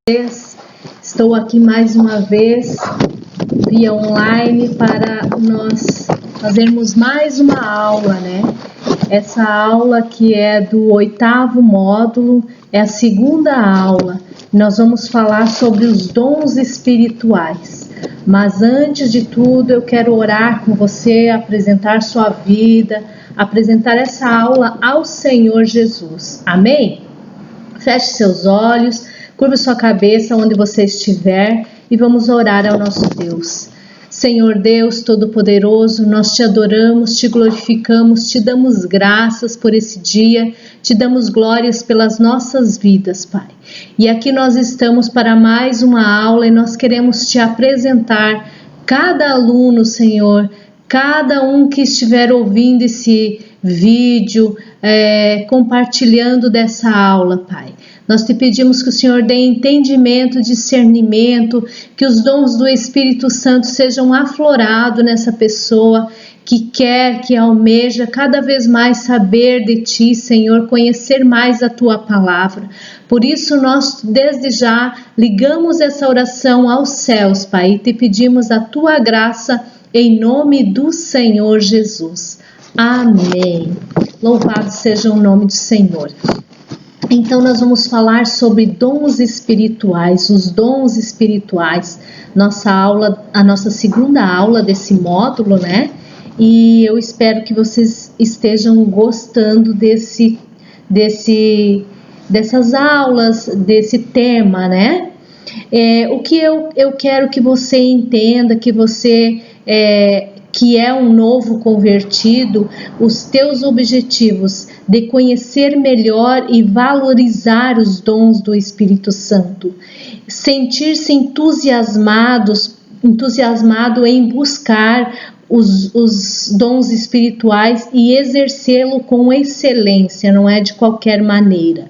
Estou aqui mais uma vez via online para nós fazermos mais uma aula, né? Essa aula que é do 8º módulo, é a segunda aula. Nós vamos falar sobre os dons espirituais. Mas antes de tudo, eu quero orar com você, apresentar sua vida, apresentar essa aula ao Senhor Jesus. Amém? Feche seus olhos, curva sua cabeça onde você estiver e vamos orar ao nosso Deus. Senhor Deus Todo-Poderoso, nós te adoramos, te glorificamos, te damos graças por esse dia, te damos glórias pelas nossas vidas, Pai. E aqui nós estamos para mais uma aula e nós queremos te apresentar cada aluno, Senhor, cada um que estiver ouvindo esse vídeo, compartilhando dessa aula, Pai. Nós te pedimos que o Senhor dê entendimento, discernimento, que os dons do Espírito Santo sejam aflorados nessa pessoa que quer, que almeja cada vez mais saber de Ti, Senhor, conhecer mais a Tua palavra. Por isso nós desde já ligamos essa oração aos céus, Pai, e te pedimos a Tua graça em nome do Senhor Jesus. Amém. Louvado seja o nome do Senhor. Então nós vamos falar sobre dons espirituais, os dons espirituais, a nossa segunda aula desse módulo, né? E eu espero que vocês estejam gostando dessas aulas, desse tema, né? O que eu quero que você entenda, que você que é um novo convertido, os teus objetivos de conhecer melhor e valorizar os dons do Espírito Santo, sentir-se entusiasmado em buscar os dons espirituais e exercê-lo com excelência, não é de qualquer maneira.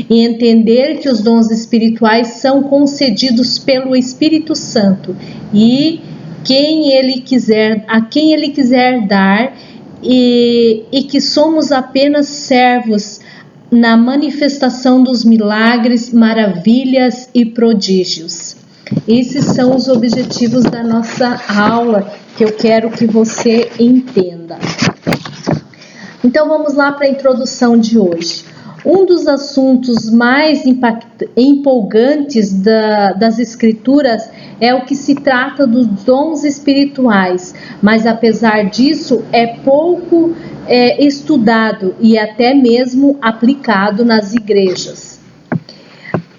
E entender que os dons espirituais são concedidos pelo Espírito Santo e a quem ele quiser dar, e que somos apenas servos na manifestação dos milagres, maravilhas e prodígios. Esses são os objetivos da nossa aula que eu quero que você entenda. Então vamos lá para a introdução de hoje. Um dos assuntos mais empolgantes das Escrituras é o que se trata dos dons espirituais, mas apesar disso é pouco estudado e até mesmo aplicado nas igrejas.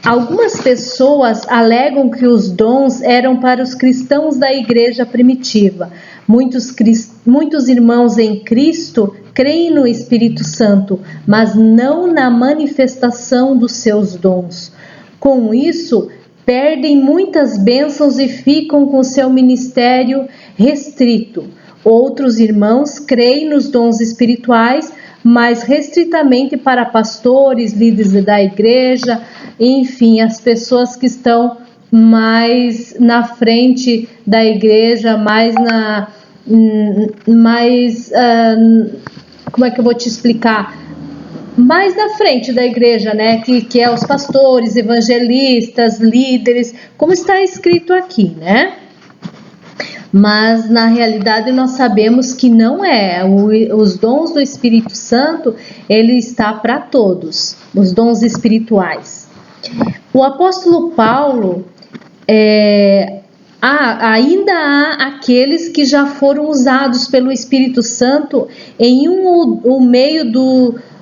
Algumas pessoas alegam que os dons eram para os cristãos da igreja primitiva. Muitos irmãos em Cristo creem no Espírito Santo, mas não na manifestação dos seus dons. Com isso, perdem muitas bênçãos e ficam com seu ministério restrito. Outros irmãos creem nos dons espirituais, mas restritamente para pastores, líderes da igreja, enfim, as pessoas que estão mais na frente da igreja, como é que eu vou te explicar? Mais na frente da igreja, né? Que é os pastores, evangelistas, líderes, como está escrito aqui, né? Mas na realidade nós sabemos que não é. Os dons do Espírito Santo, ele está para todos, os dons espirituais. O apóstolo Paulo, ainda há aqueles que já foram usados pelo Espírito Santo em um meio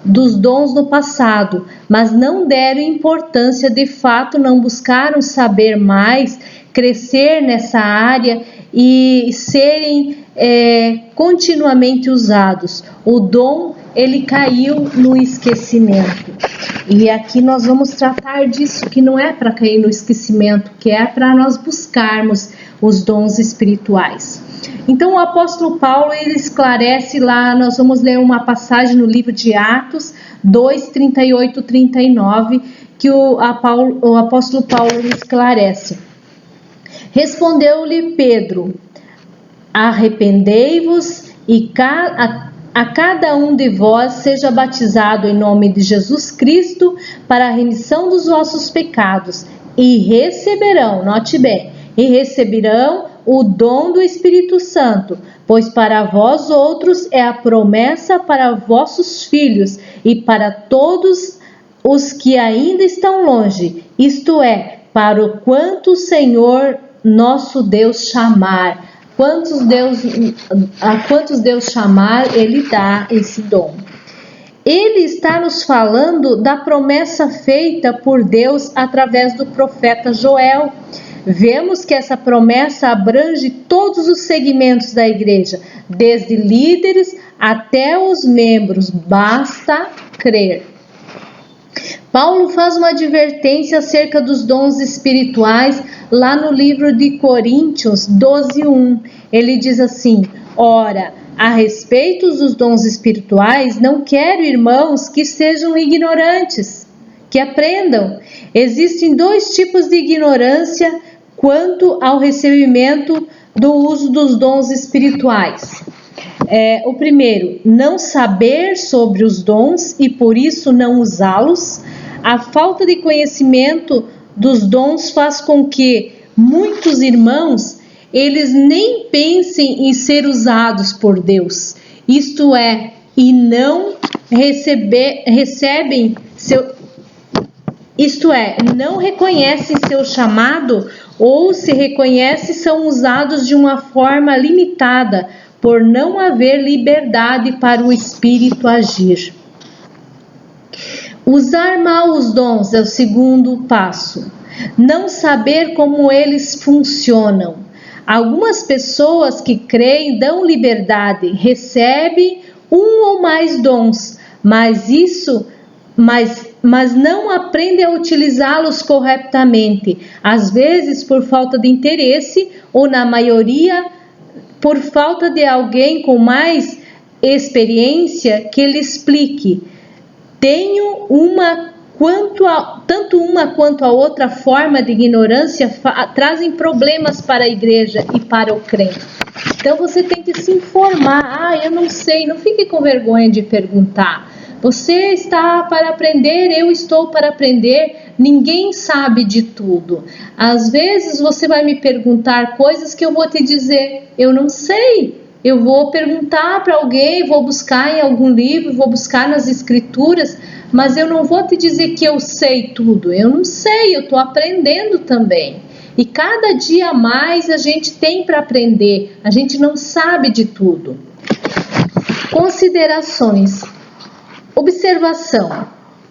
dos dons no passado, mas não deram importância, de fato não buscaram saber mais, crescer nessa área e serem continuamente usados. O dom, ele caiu no esquecimento. E aqui nós vamos tratar disso, que não é para cair no esquecimento, que é para nós buscarmos os dons espirituais. Então o apóstolo Paulo, ele esclarece lá, nós vamos ler uma passagem no livro de Atos 2, 38, 39, que o apóstolo Paulo esclarece. Respondeu-lhe Pedro: arrependei-vos e a cada um de vós seja batizado em nome de Jesus Cristo para a remissão dos vossos pecados, e receberão, note bem, e receberão o dom do Espírito Santo, pois para vós outros é a promessa para vossos filhos e para todos os que ainda estão longe, isto é, para o quanto o Senhor nosso Deus chamar. A quantos Deus chamar, Ele dá esse dom. Ele está nos falando da promessa feita por Deus através do profeta Joel. Vemos que essa promessa abrange todos os segmentos da igreja, desde líderes até os membros, basta crer. Paulo faz uma advertência acerca dos dons espirituais lá no livro de Coríntios 12:1. Ele diz assim: ora, a respeito dos dons espirituais, não quero, irmãos, que sejam ignorantes, que aprendam. Existem dois tipos de ignorância quanto ao recebimento do uso dos dons espirituais. O primeiro, não saber sobre os dons e por isso não usá-los. A falta de conhecimento dos dons faz com que muitos irmãos, eles nem pensem em ser usados por Deus, isto é, e não não reconhecem seu chamado, ou se reconhecem, são usados de uma forma limitada, por não haver liberdade para o Espírito agir. Usar mal os dons é o segundo passo. Não saber como eles funcionam. Algumas pessoas que creem dão liberdade, recebem um ou mais dons, mas não aprendem a utilizá-los corretamente, às vezes por falta de interesse ou na maioria por falta de alguém com mais experiência que lhe explique. Tanto uma quanto a outra forma de ignorância trazem problemas para a igreja e para o crente. Então você tem que se informar. Eu não sei, não fique com vergonha de perguntar. Você está para aprender, eu estou para aprender, ninguém sabe de tudo. Às vezes você vai me perguntar coisas que eu vou te dizer, eu não sei. Eu vou perguntar para alguém, vou buscar em algum livro, vou buscar nas escrituras, mas eu não vou te dizer que eu sei tudo. Eu não sei, eu estou aprendendo também. E cada dia mais a gente tem para aprender, a gente não sabe de tudo. Considerações. Observação.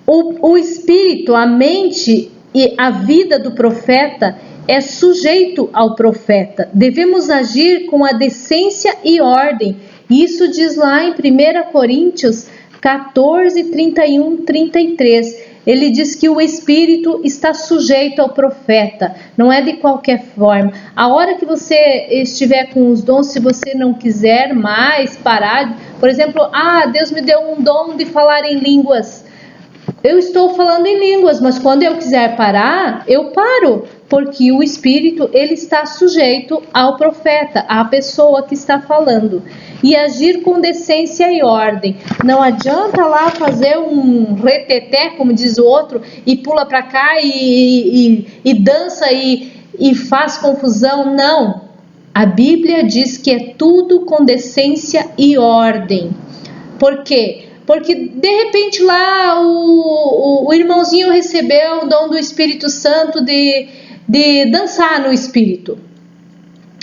O espírito, a mente e a vida do profeta é sujeito ao profeta. Devemos agir com a decência e ordem. Isso diz lá em 1 Coríntios 14, 31, 33. Ele diz que o espírito está sujeito ao profeta, não é de qualquer forma. A hora que você estiver com os dons, se você não quiser mais parar, por exemplo, Deus me deu um dom de falar em línguas. Eu estou falando em línguas, mas quando eu quiser parar, eu paro, porque o espírito, ele está sujeito ao profeta, à pessoa que está falando. E agir com decência e ordem. Não adianta lá fazer um reteté, como diz o outro, e pula para cá e dança e faz confusão. Não. A Bíblia diz que é tudo com decência e ordem. Por quê? Porque de repente lá o irmãozinho recebeu o dom do Espírito Santo de dançar no Espírito.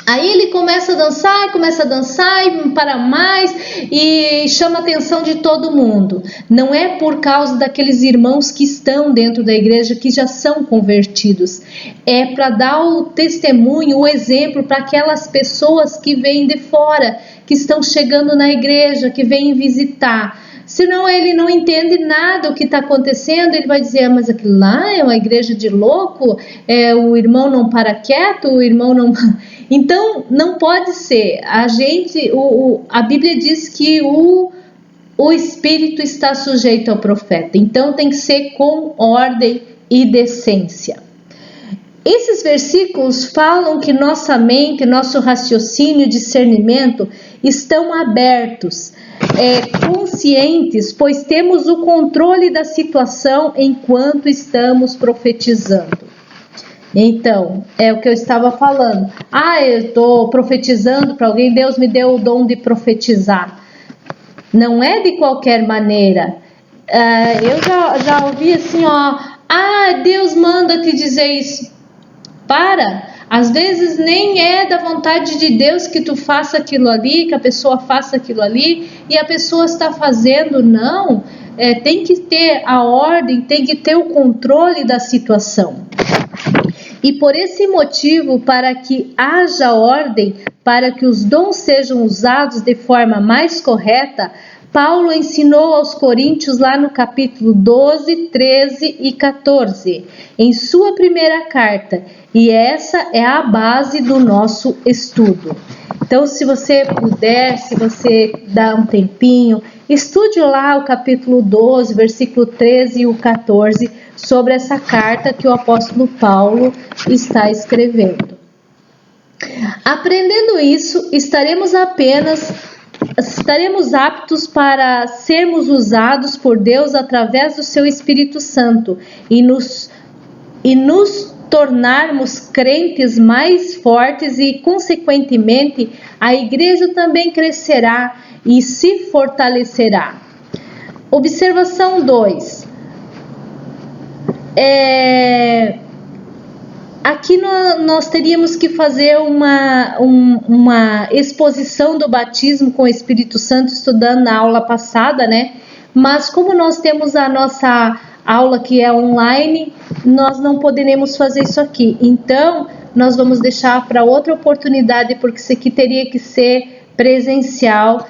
Aí ele começa a dançar e para mais e chama a atenção de todo mundo. Não é por causa daqueles irmãos que estão dentro da igreja que já são convertidos. É para dar o testemunho, o exemplo para aquelas pessoas que vêm de fora, que estão chegando na igreja, que vêm visitar. Senão ele não entende nada do que está acontecendo, ele vai dizer, mas aquilo lá é uma igreja de louco, o irmão não para quieto, o irmão não... Então, não pode ser. A Bíblia diz que o Espírito está sujeito ao profeta, então tem que ser com ordem e decência. Esses versículos falam que nossa mente, nosso raciocínio e discernimento estão abertos, conscientes, pois temos o controle da situação enquanto estamos profetizando. Então, é o que eu estava falando. Eu estou profetizando para alguém, Deus me deu o dom de profetizar. Não é de qualquer maneira. Eu já ouvi assim, Deus manda te dizer isso. Às vezes nem é da vontade de Deus que tu faça aquilo ali, que a pessoa faça aquilo ali, e a pessoa está fazendo, não. Tem que ter a ordem, tem que ter o controle da situação. E por esse motivo, para que haja ordem, para que os dons sejam usados de forma mais correta, Paulo ensinou aos coríntios lá no capítulo 12, 13 e 14, em sua primeira carta, e essa é a base do nosso estudo. Então, se você puder, se você dá um tempinho, estude lá o capítulo 12, versículo 13 e o 14, sobre essa carta que o apóstolo Paulo está escrevendo. Aprendendo isso, estaremos aptos para sermos usados por Deus através do seu Espírito Santo e nos tornarmos crentes mais fortes e, consequentemente, a igreja também crescerá e se fortalecerá. Observação 2. Aqui nós teríamos que fazer uma exposição do batismo com o Espírito Santo, estudando na aula passada, né? Mas como nós temos a nossa aula que é online, nós não poderemos fazer isso aqui. Então, nós vamos deixar para outra oportunidade, porque isso aqui teria que ser presencial,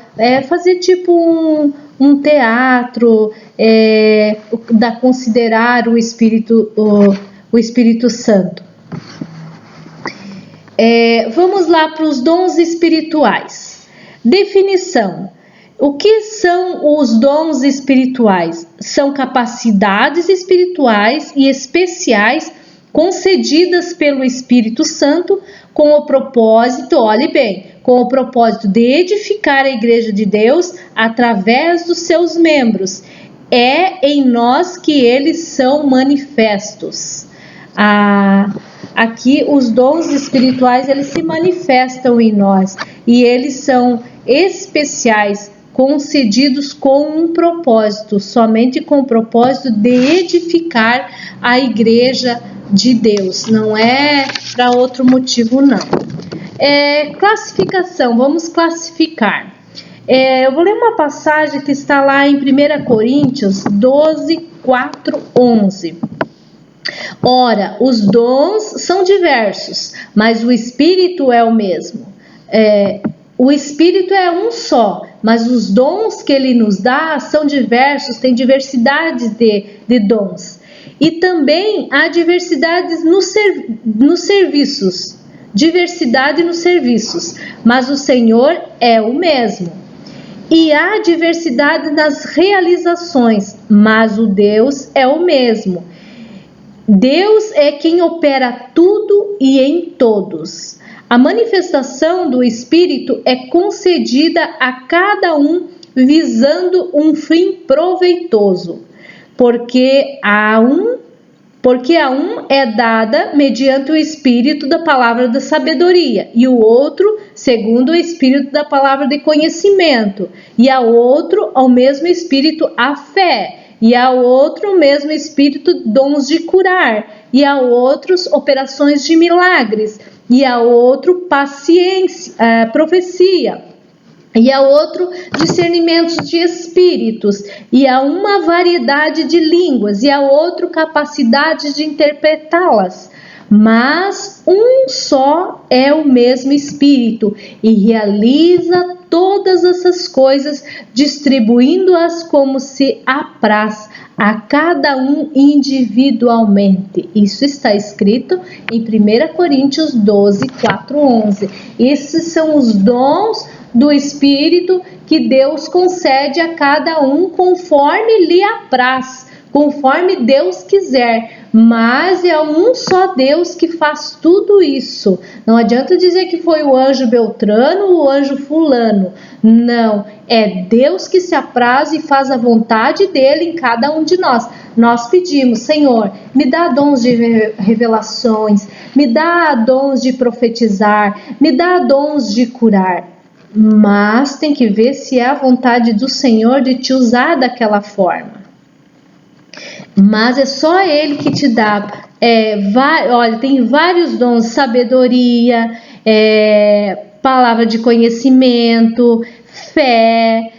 fazer tipo um teatro, considerar o Espírito Santo. Vamos lá para os dons espirituais. Definição. O que são os dons espirituais? São capacidades espirituais e especiais concedidas pelo Espírito Santo com o propósito, olhe bem, com o propósito de edificar a Igreja de Deus através dos seus membros. É em nós que eles são manifestos. Aqui os dons espirituais, eles se manifestam em nós e eles são especiais, concedidos com um propósito, somente com o propósito de edificar a Igreja de Deus, não é para outro motivo não. Classificação, vamos classificar. Eu vou ler uma passagem que está lá em 1 Coríntios 12, 4, 11. Ora, os dons são diversos, mas o Espírito é o mesmo. O Espírito é um só, mas os dons que Ele nos dá são diversos, tem diversidade de dons. E também há diversidades nos serviços, diversidade nos serviços, mas o Senhor é o mesmo. E há diversidade nas realizações, mas o Deus é o mesmo. Deus é quem opera tudo e em todos. A manifestação do Espírito é concedida a cada um visando um fim proveitoso, porque a um é dada mediante o Espírito da palavra da sabedoria, e o outro segundo o Espírito da palavra de conhecimento, e a outro ao mesmo Espírito a fé, e a outro o mesmo Espírito dons de curar, e a outros operações de milagres, e a outro profecia, e a outro discernimentos de espíritos, e a uma variedade de línguas, e a outro capacidade de interpretá-las. Mas um só é o mesmo Espírito, e realiza todas essas coisas, distribuindo-as como se apraz a cada um individualmente. Isso está escrito em 1 Coríntios 12, 4, 11. Esses são os dons do Espírito que Deus concede a cada um conforme lhe apraz, conforme Deus quiser, mas é um só Deus que faz tudo isso. Não adianta dizer que foi o anjo Beltrano ou o anjo fulano. Não, é Deus que se apraz e faz a vontade dele em cada um de nós. Nós pedimos, Senhor, me dá dons de revelações, me dá dons de profetizar, me dá dons de curar. Mas tem que ver se é a vontade do Senhor de te usar daquela forma. Mas é só Ele que te dá. Olha, tem vários dons: sabedoria, palavra de conhecimento, fé,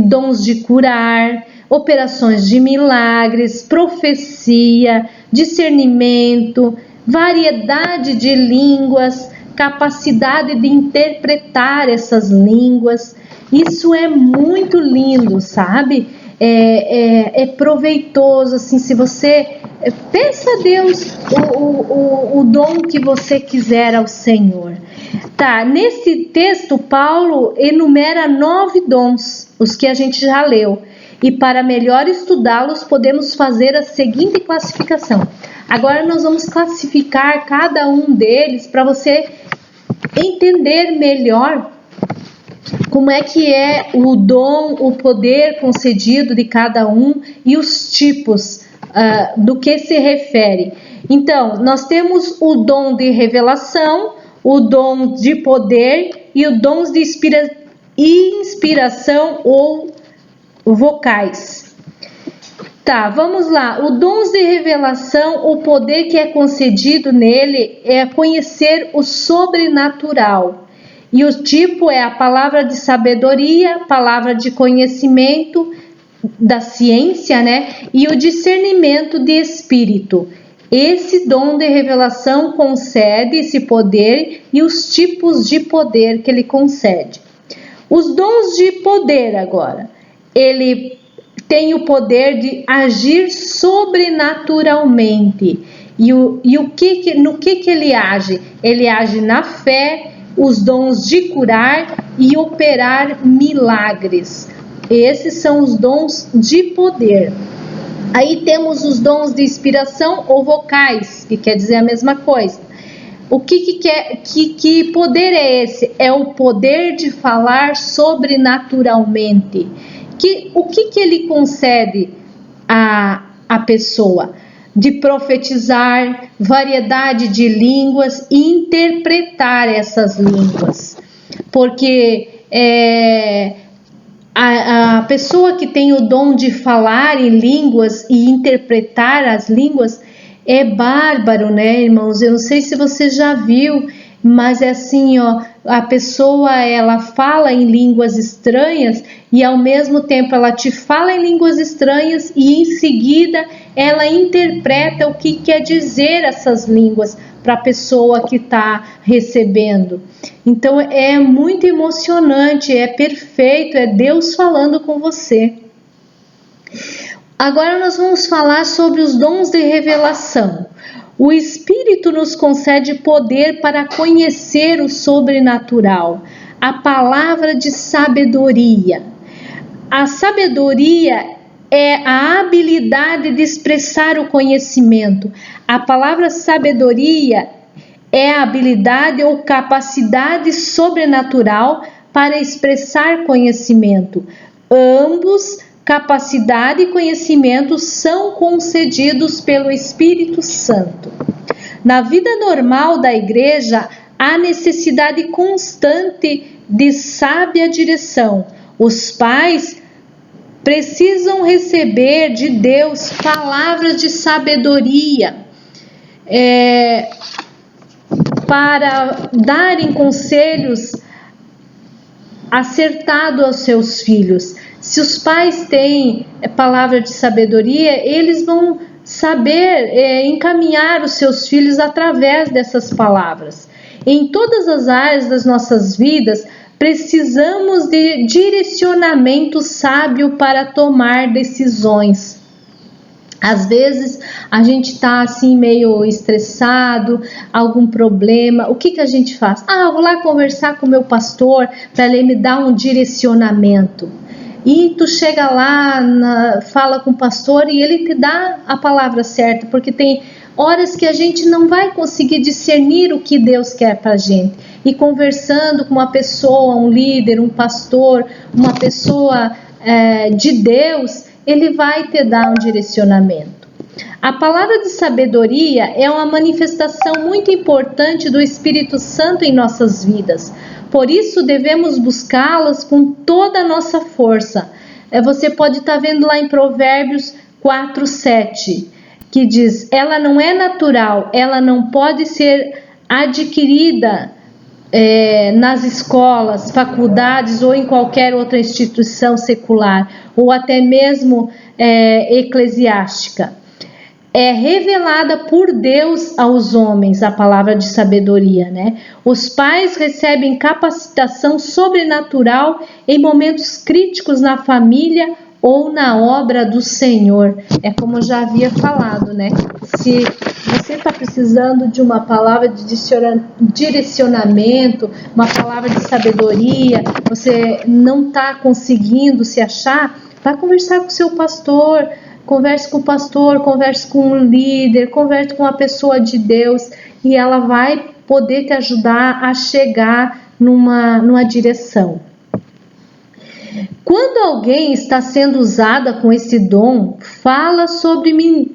dons de curar, operações de milagres, profecia, discernimento, variedade de línguas, capacidade de interpretar essas línguas. Isso é muito lindo, sabe? É proveitoso, assim, se você peça a Deus o dom que você quiser ao Senhor. Tá, nesse texto Paulo enumera 9 dons, os que a gente já leu, e para melhor estudá-los podemos fazer a seguinte classificação. Agora nós vamos classificar cada um deles para você entender melhor como é que é o dom, o poder concedido de cada um e os tipos do que se refere. Então, nós temos o dom de revelação, o dom de poder e o dom de inspiração ou vocais. Tá, vamos lá. O dom de revelação, o poder que é concedido nele é conhecer o sobrenatural. E o tipo é a palavra de sabedoria, palavra de conhecimento da ciência, né? E o discernimento de espírito. Esse dom de revelação concede esse poder e os tipos de poder que ele concede. Os dons de poder agora. Ele tem o poder de agir sobrenaturalmente. No que ele age? Ele age na fé, os dons de curar e operar milagres. Esses são os dons de poder. Aí temos os dons de inspiração ou vocais, que quer dizer a mesma coisa. Que poder é esse? É o poder de falar sobrenaturalmente. O que ele concede à pessoa? De profetizar, variedade de línguas e interpretar essas línguas. Porque a pessoa que tem o dom de falar em línguas e interpretar as línguas é bárbaro, né, irmãos? Eu não sei se você já viu, mas é assim, ó, a pessoa ela fala em línguas estranhas e ao mesmo tempo ela te fala em línguas estranhas e em seguida ela interpreta o que quer dizer essas línguas para a pessoa que está recebendo. Então é muito emocionante, é perfeito, é Deus falando com você. Agora nós vamos falar sobre os dons de revelação. O Espírito nos concede poder para conhecer o sobrenatural, a palavra de sabedoria. A sabedoria é a habilidade de expressar o conhecimento. A palavra sabedoria é a habilidade ou capacidade sobrenatural para expressar conhecimento. Ambos, capacidade e conhecimento, são concedidos pelo Espírito Santo. Na vida normal da igreja, há necessidade constante de sábia direção. Os pais precisam receber de Deus palavras de sabedoria para darem conselhos acertados aos seus filhos. Se os pais têm palavra de sabedoria, eles vão saber encaminhar os seus filhos através dessas palavras. Em todas as áreas das nossas vidas, precisamos de direcionamento sábio para tomar decisões. Às vezes a gente está assim meio estressado, algum problema, o que a gente faz? Vou lá conversar com o meu pastor para ele me dar um direcionamento. e tu chega lá, fala com o pastor e ele te dá a palavra certa, porque tem horas que a gente não vai conseguir discernir o que Deus quer para a gente. E conversando com uma pessoa, um líder, um pastor, uma pessoa de Deus, ele vai te dar um direcionamento. A palavra de sabedoria é uma manifestação muito importante do Espírito Santo em nossas vidas. Por isso devemos buscá-las com toda a nossa força. Você pode estar vendo lá em Provérbios 4:7, que diz: ela não é natural, ela não pode ser adquirida nas escolas, faculdades ou em qualquer outra instituição secular, ou até mesmo eclesiástica. É revelada por Deus aos homens a palavra de sabedoria, né? Os pais recebem capacitação sobrenatural em momentos críticos na família ou na obra do Senhor. É como eu já havia falado, né? Se você está precisando de uma palavra de direcionamento, uma palavra de sabedoria, você não está conseguindo se achar, vá conversar com o seu pastor. Converse com o pastor, converse com um líder, converse com uma pessoa de Deus e ela vai poder te ajudar a chegar numa direção. Quando alguém está sendo usada com esse dom, fala sobre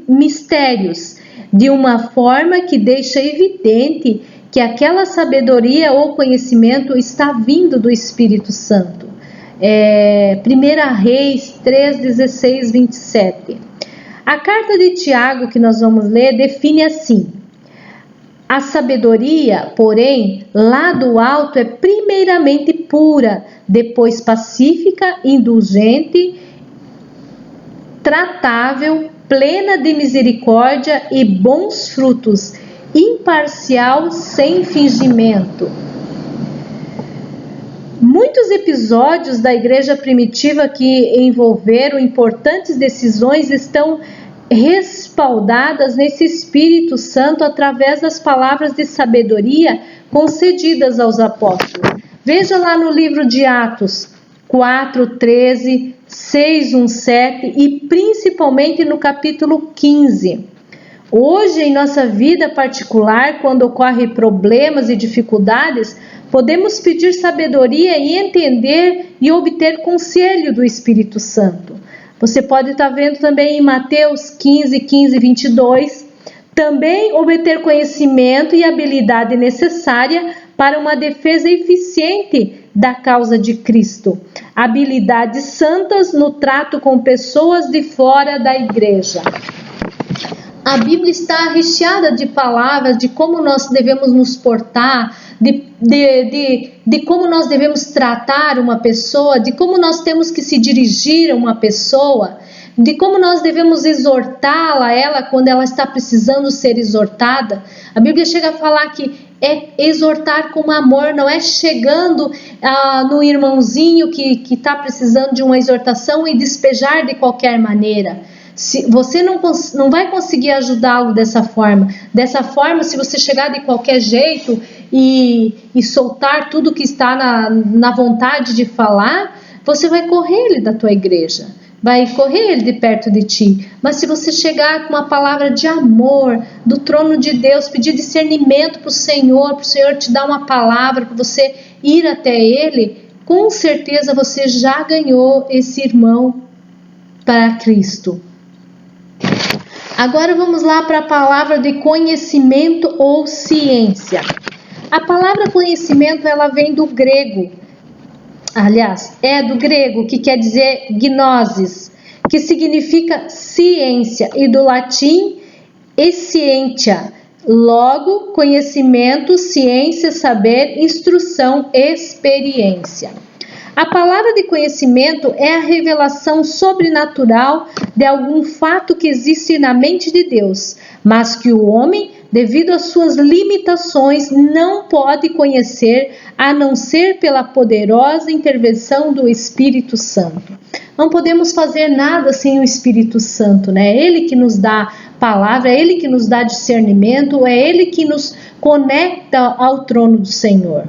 mistérios de uma forma que deixa evidente que aquela sabedoria ou conhecimento está vindo do Espírito Santo. 1 Reis 3:16, 27. A carta de Tiago que nós vamos ler define assim: a sabedoria, porém, lá do alto é primeiramente pura, depois pacífica, indulgente, tratável, plena de misericórdia e bons frutos, imparcial, sem fingimento. Muitos episódios da igreja primitiva que envolveram importantes decisões estão respaldadas nesse Espírito Santo através das palavras de sabedoria concedidas aos apóstolos. Veja lá no livro de Atos 4:13, 6:1-7 e principalmente no capítulo 15. Hoje, em nossa vida particular, quando ocorrem problemas e dificuldades, podemos pedir sabedoria e entender e obter conselho do Espírito Santo. Você pode estar vendo também em Mateus 15, 22, também obter conhecimento e habilidade necessária para uma defesa eficiente da causa de Cristo. Habilidades santas no trato com pessoas de fora da igreja. A Bíblia está recheada de palavras de como nós devemos nos portar, de como nós devemos tratar uma pessoa, de como nós temos que se dirigir a uma pessoa, de como nós devemos exortá-la, ela quando ela está precisando ser exortada. A Bíblia chega a falar que é exortar com amor, não é chegando no irmãozinho que está precisando de uma exortação e despejar de qualquer maneira. Você não vai conseguir ajudá-lo dessa forma. Dessa forma, se você chegar de qualquer jeito e soltar tudo que está na vontade de falar, você vai correr ele da tua igreja, vai correr ele de perto de ti. Mas se você chegar com uma palavra de amor do trono de Deus, pedir discernimento para o Senhor te dar uma palavra para você ir até ele, com certeza você já ganhou esse irmão para Cristo. Agora vamos lá para a palavra de conhecimento ou ciência. A palavra conhecimento, ela vem do grego. Aliás, é do grego, que quer dizer gnosis, que significa ciência, e do latim scientia. Logo, conhecimento, ciência, saber, instrução, experiência. A palavra de conhecimento é a revelação sobrenatural de algum fato que existe na mente de Deus, mas que o homem, devido às suas limitações, não pode conhecer a não ser pela poderosa intervenção do Espírito Santo. Não podemos fazer nada sem o Espírito Santo, né? É Ele que nos dá palavra, é Ele que nos dá discernimento, é Ele que nos conecta ao trono do Senhor.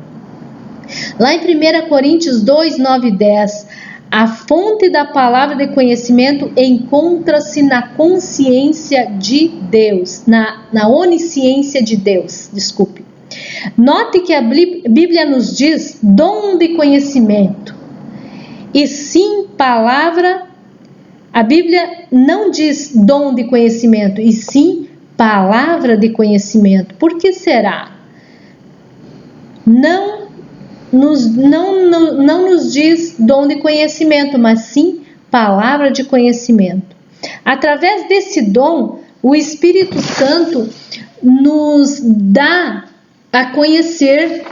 Lá em 1 Coríntios 2, 9 e 10, A fonte da palavra de conhecimento encontra-se na consciência de Deus, na onisciência de Deus, desculpe. Note que a Bíblia nos diz dom de conhecimento, e sim palavra. A Bíblia não diz dom de conhecimento, e sim palavra de conhecimento. Por que será? Não nos diz dom de conhecimento, mas sim palavra de conhecimento. Através desse dom, o Espírito Santo nos dá a conhecer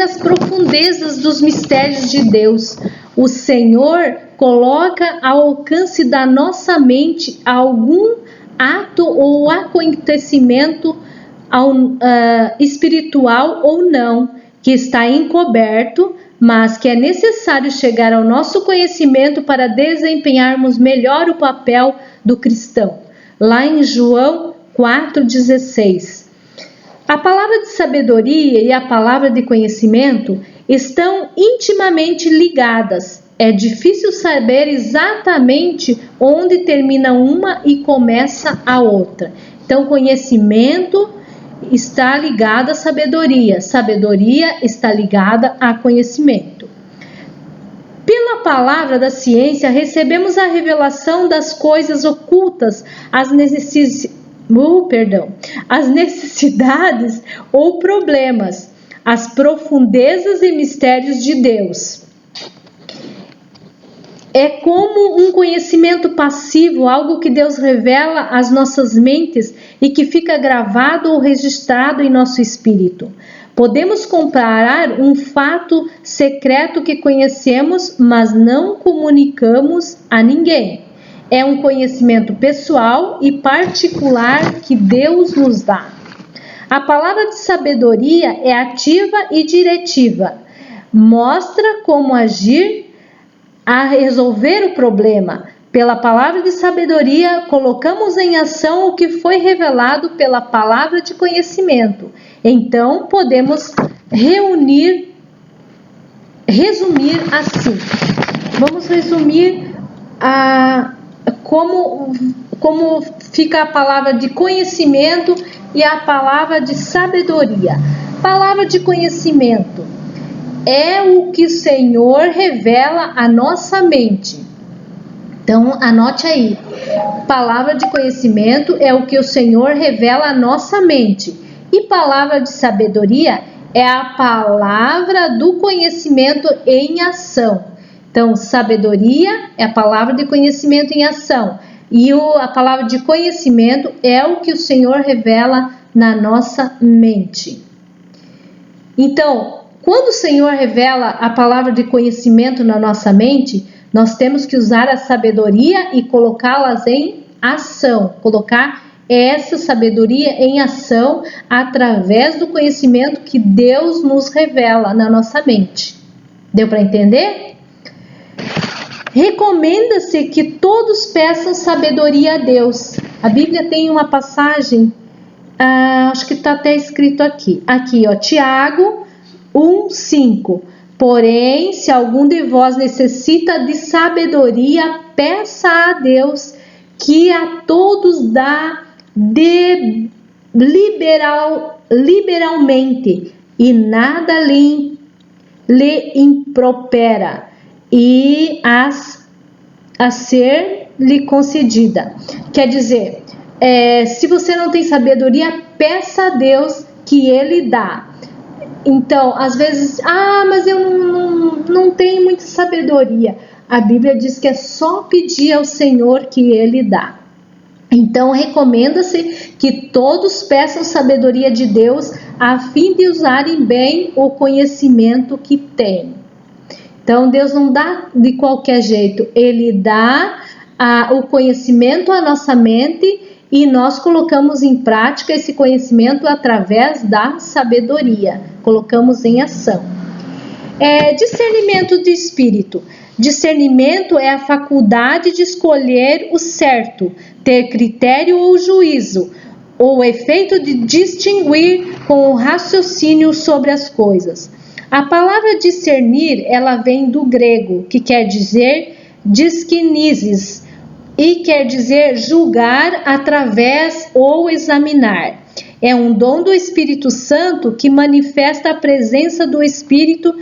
as profundezas dos mistérios de Deus. O Senhor coloca ao alcance da nossa mente algum ato ou acontecimento espiritual ou não, que está encoberto, mas que é necessário chegar ao nosso conhecimento para desempenharmos melhor o papel do cristão. Lá em João 4,16. A palavra de sabedoria e a palavra de conhecimento estão intimamente ligadas. É difícil saber exatamente onde termina uma e começa a outra. Então, conhecimento está ligado à sabedoria. Sabedoria está ligada a conhecimento. Pela palavra da ciência, recebemos a revelação das coisas ocultas, as necessidades ou problemas, as profundezas e mistérios de Deus. É como um conhecimento passivo, algo que Deus revela às nossas mentes e que fica gravado ou registrado em nosso espírito. Podemos comparar um fato secreto que conhecemos, mas não comunicamos a ninguém. É um conhecimento pessoal e particular que Deus nos dá. A palavra de sabedoria é ativa e diretiva. Mostra como agir a resolver o problema. Pela palavra de sabedoria, colocamos em ação o que foi revelado pela palavra de conhecimento. Então, podemos resumir assim. Vamos resumir como fica a palavra de conhecimento e a palavra de sabedoria. Palavra de conhecimento é o que o Senhor revela à nossa mente. Então, anote aí. Palavra de conhecimento é o que o Senhor revela à nossa mente. E palavra de sabedoria é a palavra do conhecimento em ação. Então, sabedoria é a palavra de conhecimento em ação. E a palavra de conhecimento é o que o Senhor revela na nossa mente. Então, quando o Senhor revela a palavra de conhecimento na nossa mente, nós temos que usar a sabedoria e colocá-las em ação. Colocar essa sabedoria em ação através do conhecimento que Deus nos revela na nossa mente. Deu para entender? Recomenda-se que todos peçam sabedoria a Deus. A Bíblia tem uma passagem, acho que está até escrito aqui. Aqui, ó, Tiago 1:5. Porém, se algum de vós necessita de sabedoria, peça a Deus, que a todos dá liberalmente, e nada lhe impropera, e a ser lhe concedida. Quer dizer, se você não tem sabedoria, peça a Deus que Ele dá. Então, às vezes, mas eu não tenho muita sabedoria. A Bíblia diz que é só pedir ao Senhor que Ele dá. Então, recomenda-se que todos peçam sabedoria de Deus a fim de usarem bem o conhecimento que têm. Então, Deus não dá de qualquer jeito. Ele dá o conhecimento à nossa mente e nós colocamos em prática esse conhecimento através da sabedoria. Colocamos em ação. Discernimento de espírito. Discernimento é a faculdade de escolher o certo, ter critério ou juízo, ou o efeito de distinguir com o raciocínio sobre as coisas. A palavra discernir, ela vem do grego, que quer dizer diskinesis, e quer dizer julgar através ou examinar. É um dom do Espírito Santo que manifesta a presença do Espírito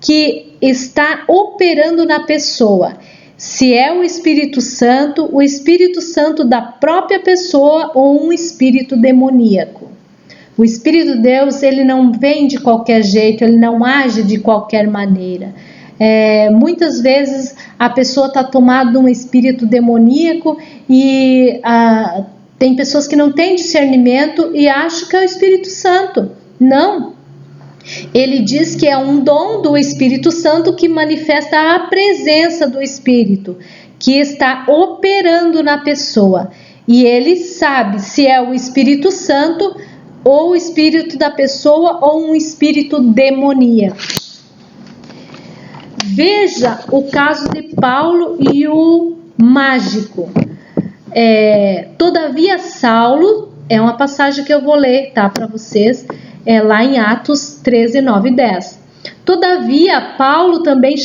que está operando na pessoa. Se é o Espírito Santo da própria pessoa ou um espírito demoníaco. O Espírito de Deus, ele não vem de qualquer jeito, ele não age de qualquer maneira. Muitas vezes a pessoa está tomada de um espírito demoníaco e tem pessoas que não têm discernimento e acham que é o Espírito Santo. Não. Ele diz que é um dom do Espírito Santo que manifesta a presença do Espírito, que está operando na pessoa. E ele sabe se é o Espírito Santo ou o espírito da pessoa ou um espírito demoníaco. Veja o caso de Paulo e o mágico. Todavia Saulo, é uma passagem que eu vou ler, tá, para vocês, lá em Atos 13, 9 e 10. Todavia Saulo, também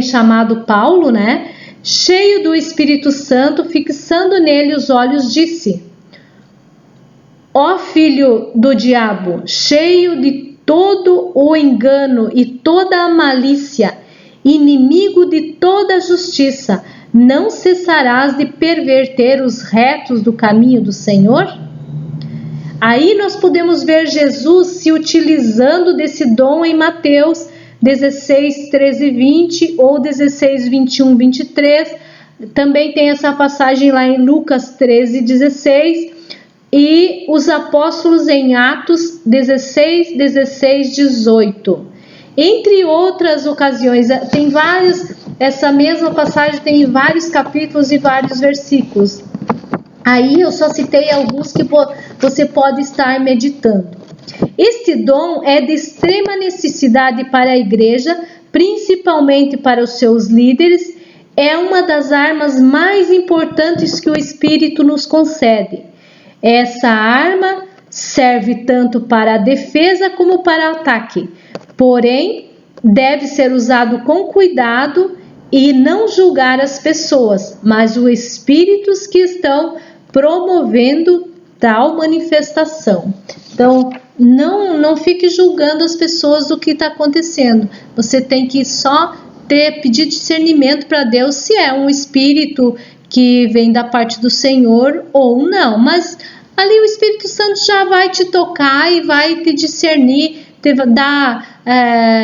chamado Paulo, né, cheio do Espírito Santo, fixando nele os olhos, disse: Ó filho do diabo, cheio de todo o engano e toda a malícia, inimigo de toda a justiça, não cessarás de perverter os retos do caminho do Senhor? Aí nós podemos ver Jesus se utilizando desse dom em Mateus 16, 13 e 20 ou 16, 21, 23. Também tem essa passagem lá em Lucas 13, 16. E os apóstolos em Atos 16, 16, 18. Entre outras ocasiões, essa mesma passagem tem vários capítulos e vários versículos. Aí eu só citei alguns que você pode estar meditando. Este dom é de extrema necessidade para a igreja, principalmente para os seus líderes. É uma das armas mais importantes que o Espírito nos concede. Essa arma serve tanto para a defesa como para o ataque, porém deve ser usado com cuidado e não julgar as pessoas, mas os espíritos que estão promovendo tal manifestação. Então, não fique julgando as pessoas do que está acontecendo. Você tem que só pedir discernimento para Deus se é um espírito que vem da parte do Senhor ou não, mas ali o Espírito Santo já vai te tocar e vai te discernir, dar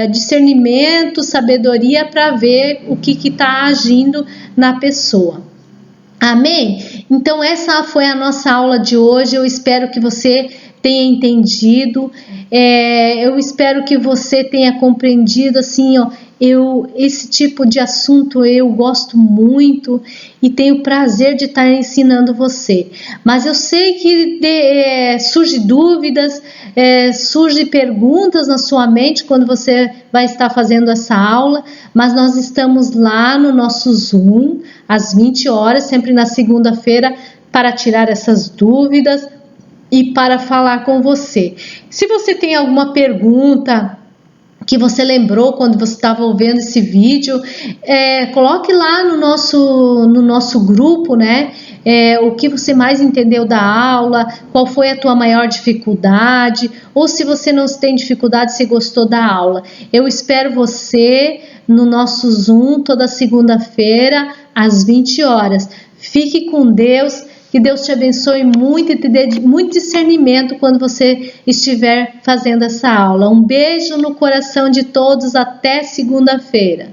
discernimento, sabedoria para ver o que está agindo na pessoa. Amém? Então essa foi a nossa aula de hoje. Eu espero que você tenha entendido, eu espero que você tenha compreendido assim, esse tipo de assunto eu gosto muito e tenho prazer de estar ensinando você. Mas eu sei que surge dúvidas, surge perguntas na sua mente quando você vai estar fazendo essa aula, mas nós estamos lá no nosso Zoom às 20 horas, sempre na segunda-feira, para tirar essas dúvidas e para falar com você. Se você tem alguma pergunta que você lembrou quando você estava ouvindo esse vídeo, coloque lá no nosso grupo, né? O que você mais entendeu da aula, qual foi a tua maior dificuldade, ou se você não tem dificuldade, se gostou da aula. Eu espero você no nosso Zoom toda segunda-feira às 20 horas. Fique com Deus. Que Deus te abençoe muito e te dê muito discernimento quando você estiver fazendo essa aula. Um beijo no coração de todos. Até segunda-feira.